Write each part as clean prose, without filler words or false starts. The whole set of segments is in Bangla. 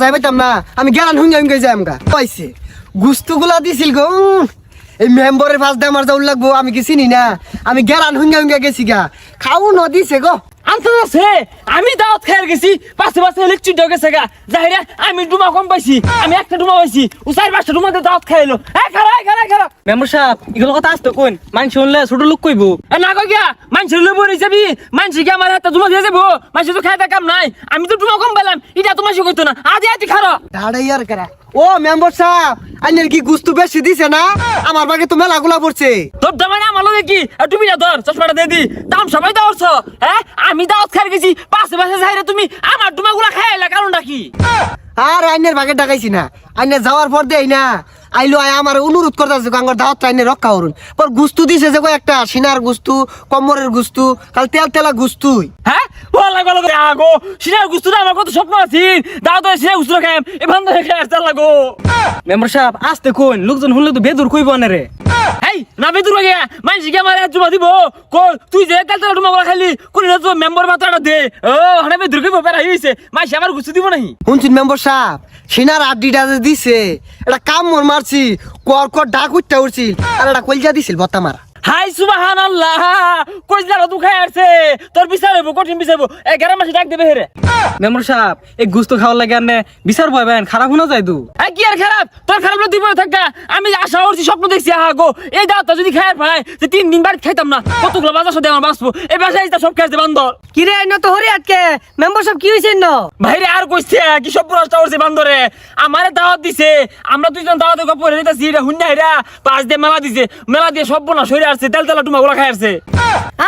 যাই পাইতাম না আমি গেলাম হুঙ্গে যাই আমগা পাইছে গুস্তুগুলা দিছিল গো এই মেম্বরের পাশ দিয়ে আমার যাওয়ার লাগবো আমি কি চিনি না আমি গেলাম হুঙ্গে গেছি গা খাও নদিছে গো আনতে আছে আমি দাওয়াত খাইর গেছি পাশে পাশে ইলেকট্রিক ঢোকে সেগা যাইরা আমি ডুমা কম পাইছি আমি একটা ডুমা পাইছি ও চার পাঁচটা ডুমাতে দাওয়াত খাইলো খারা মেম্বার সাহেব এগুলো কথা আসতো কোন মানুষ শুনলে ছোট লোক কইবো না কই গিয়া মানুষ লই বই যাবি মানুষ কি আমার হাতে ডুমা দিয়ে যাবো মানুষ তো খাইতে কাম নাই আমি তো ডুমা কম পেলাম এটা তো মাসি কইতো না আজ আজ খারো দাঁড়াইয়ার করা ও মেম্বার সাহেব আইনের কি গুস্তু বেশি দিছে না আমার বাগে তো মেলাগুলা পড়ছে তোর দামানে আমার লগে কি তুমি না ধর চশমাটা দিয়ে দি দাম সবাই দাওরছ হ্যাঁ আমি দাওয়াত খাইর গেছি পাশে পাশে যাইরা তুমি আমার ডুমাগুলা খাইলা কারণটা কি আর আইনের ভাগে ডাকাইছি না আইনের যাওয়ার পর দেই না আইলো আয় আমার অনুরোধ করতেছে আমার দাওয়াত আইনে রক্ষা করুন পর গুস্তু দিছে যে একটা সিনার গুস্তু কম্বরের গুস্তু কাল তেলা গুস্তুই হ্যাঁ বলা গেল আগো সিনার গুস্তুটা আমার কত স্বপ্ন আছে দাওয়াত সিনার গুস্তু খাইম এভান ধরে খাই আসতে লাগো মেম্বার সাহেব আসতে কোন লোকজন শুনলে তো বেদুর কইবো না রে এই না বেদুর গিয়া মানুষ কি আমার জমা দিব কই তুই যে কাল তেলা ডুমা খাইলি কোন না তো মেম্বার মাত্রাটা দে ও হানা বেদুর কইবো বেরা হইছে মাইছে আমার গুস্তু দিব নাহি শুনছেন মেম্বার সাহেব সিনার আড্ডিটা যে দিছে এটা কাম মর মারছি কর ডাক উঠতে উঠছিল আর এটা কলজা দিছিল বত্তা মারা হাই সুবহানাল্লাহ কইলা তো খাই আসছে তোর বিচার হইব কঠিন বিচার হইব 11 মাসে ডাক দেবে হেরে মেম্বার সাহেব এই গুস্ত খাওয়ার লাগে আনে বিচার পাইবেন খারাপ শোনা যায় তো এই কি আর খারাপ তোর খারাপ লাগতে দিব থাকা আমি আশা করছি স্বপ্ন দেখছি গো এই দাওয়াতটা যদি খায় ভাই যে 3 দিন বাড়ি খাইতাম না কতগুলো বাজার সাথে আমার বাঁচবো এই বাসায় এটা সব খাইতে বান্দর কি রে না তো হরি আটকে মেম্বার সাহেব কি হইছে না ভাইরে আর কইছে কি সব প্রশ্ন করছে বান্দরে আমারে দাওয়াত দিছে আমরা দুইজন দাওয়াতে গপ করে নিতাছি এটা হুন্না হেরা পাঁচ দিয়ে মেলা দিছে মেলা দিয়ে সব বনা সরে আসছে তেলতেলা টুমাগুলা খাই আসছে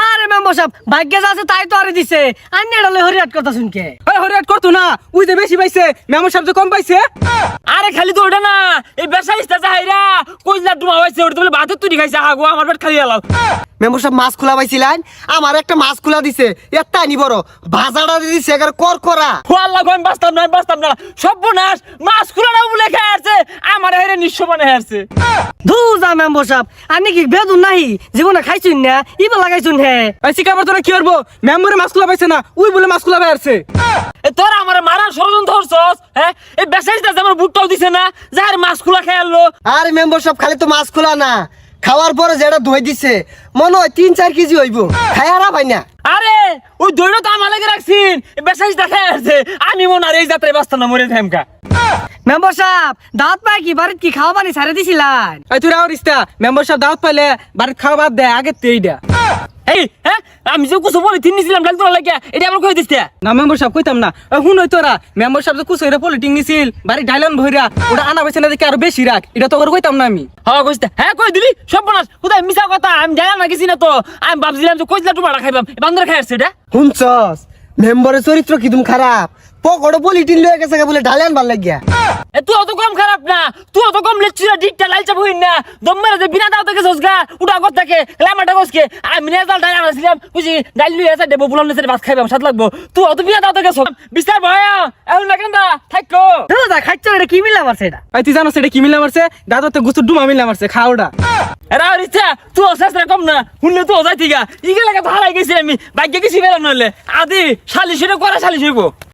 আরে মেম্বার সাহেব ভাগ্যে আছে তাই তো আরে দিছে আইনে ডালে হরি আট কথা শুনকে ওই হরিয়াট করতো না ওই যে বেশি পাইছে মেম্বার সাহেব যে কম পাইছে আরে খালি তো ওটা না এই বেসা ইস্তা যাইরা কইলা টুমা হইছে ওটা বলে ভাতের তুই খাইছে গো আমার পেট খালি এলাও মেম্বার সাহেব মাছ খোলা পাইছিলেন আমার একটা মাছ খোলা দিছে একটা নি বড় ভাজাটা দিছে এগার কর করা ও আল্লাহ আমি বাঁচতাম না সর্বনাশ মাছ খুলাটা বলে খাই আসছে আমার হেরে নিঃস্ব মানে আসছে দুজা মেম্বার সাহেব আনি কি বেদুন নাহি জীবনে খাইছুন না ইবা লাগাইছুন হে এই শিকাবার তোরা কি করবো মেম্বারে মাছ খোলা পাইছে না ওই বলে মাছ খোলা পাইছে তোরা আমার মারার ষড়যন্ত্র করছস হ্যাঁ এই বেসাইটা যেমন বুটটাও দিছে না যার মাছ খোলা খেয়ে আনলো আরে মেম্বার সাহেব খালি তো মাছ খোলা না খাওয়ার পরে যেটা ধুই দিছে মনে হয় 3-4 কেজি হইব খায়ারা ভাই না আরে ওই দইটা তো আমার লাগে রাখছিন বেসাইটা খেয়ে আসছে আমি মনে আর এই যাত্রায় বাঁচতাম না মরে থামকা মেম্বার সাহেব দাঁত পায় কি বাড়িতে কি খাওয়া পানি ছাড়ে দিছিলেন এই তুই রাও রিস্তা মেম্বার সাহেব দাওয়াত পাইলে বাড়িতে খাওয়া বাদ দেয় আগে তো এইটা এই হ্যাঁ আমি যে কুসু বলে তিন নিছিলাম ডাল তোলা লাগিয়া এটা আমার কই দিতে না মেম্বার সাহেব কইতাম না হুন হই তোরা মেম্বার সাহেব যে কুসইরা পলিটিং নিছিল বাড়ি ডাইলন ভইরা ওটা আনা বেছে না দেখে আরো বেশি রাখ এটা তো কইতাম না আমি হ্যাঁ কইতে হ্যাঁ কই দিলি সব বনাস কোথায় মিছা কথা আমি জানা না কিছু না তো আমি ভাবছিলাম যে কইলা টুমাটা খাইবাম বান্দর খাই আসছে এটা শুনছস মেম্বারের চরিত্র কি তুমি খারাপ পকড় পলিটিন লয়ে গেছে বলে ঢালেন ভাল লাগিয়া তুই অত কম খারাপ না তুই অত কম লেচ্ছিরা ডিকটা লালচা হইন না দম্মের যে বিনা দাও থেকে সসগা উঠা কর থাকে লামাটা কসকে আমি নেজাল ডাল আনছিলাম বুঝি ডাল লই আছে দেব বুলাম নেছে ভাত খাইবাম স্বাদ লাগবো তুই অত বিনা দাও থেকে সব বিস্তার ভয়া এখন না কেনদা থাকো দাদা খাইছ এটা কি মিলা মারছে এটা এই তুই জানোস এটা কি মিলা মারছে দাদাতে গুস্তু ডুমা মিলা মারছে খাওটা এরা রিচা তুই অশেষ না কম না হুনলে তুই যাইতিগা ইগে লাগা তো হারাই গেছি আমি ভাগ্য কিছু বেলা নইলে আদি শালিশ করা শালিশ হইব